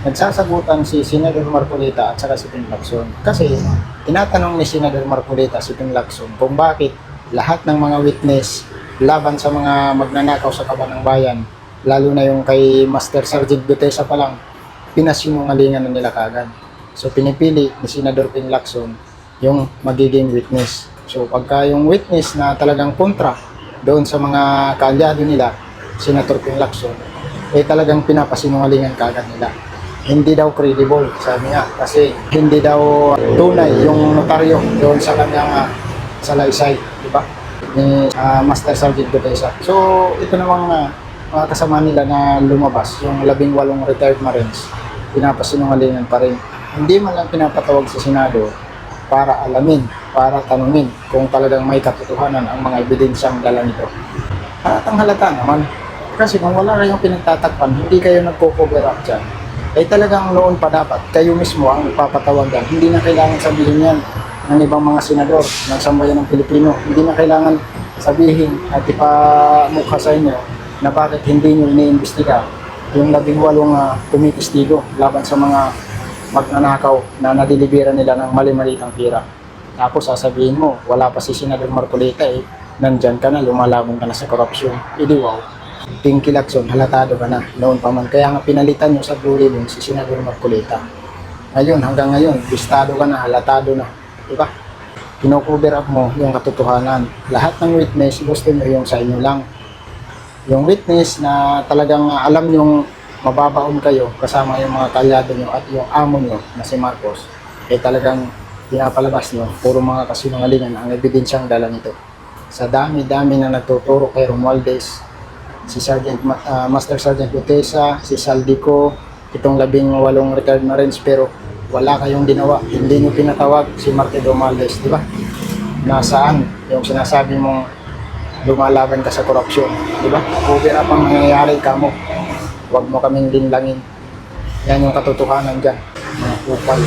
nagsasagutan si Senador Marcolita at saka si Ping Lacson. Kasi tinatanong ni Senador Marcolita si Ping Lacson kung bakit lahat ng mga witness laban sa mga magnanakaw sa Kaban ng Bayan, lalo na yung kay Master Sergeant Gutesa pa lang, pinasinungalingan na nila kagad. So pinipili ni Senador Ping Lacson yung magiging witness. So pagka yung witness na talagang kontra doon sa mga kaalyado nila, Senator Ping Lacson, talagang pinapasinungalingan kagad nila. Hindi daw credible, sabi niya, kasi hindi daw tunay yung notaryo doon sa kanyang salaysay, di ba? Ni Master Sergeant Gutesa. So ito namang mga kasama nila na lumabas, yung 18 retired Marines, pinapasinungalingan pa rin. Hindi man lang pinapatawag sa Senado para alamin, para tanungin kung talagang may katotohanan ang mga ebidensyang dala nito. Halatang halata naman. Kasi kung wala kayong pinagtatakpan, hindi kayo nagko-cover up dyan, talagang noon pa dapat kayo mismo ang papatawagan. Hindi na kailangan sabihin yan ng ibang mga senador ng sambayan ng Pilipino. Hindi na kailangan sabihin at ipamukha sa inyo na bakit hindi nyo iniimbestiga yung 18 kumitistigo laban sa mga magnanakaw na nadilibera nila ng mali-malitang pira. Tapos sasabihin mo, wala pa si Senador Marcolita nandyan ka na, lumalaban ka na sa korupsyon. Wow. Pinky Lacson, halatado ka na noon pa man. Kaya nga pinalitan nyo sa Blue Ribbon si Senador Marcolita. Ngayon, hanggang ngayon, bistado ka na, halatado na. Diba? Pino-cover up mo yung katotohanan. Lahat ng witness, gusto nyo yung sa inyo lang. Yung witness na talagang alam yung mababaon kayo kasama yung mga kalyado nyo at yung amo nyo na si Marcos, talagang pinapalabas nyo, puro mga kasinungalingan ang ebidensyang dala nito. Sa dami-dami na nagtuturo kay Romualdez, si Master Sergeant Gutesa, si Saldico, itong 18 retired Marines, pero wala kayong ginawa. Hindi nyo pinatawag si Martin Romualdez, di ba? Nasaan yung sinasabi mong lumalaban ka sa korupsyon, di ba? Cover up ang nangyayari ka mo. Huwag mo kaming linlangin. Yan yung katotohanan dyan, mga kupal.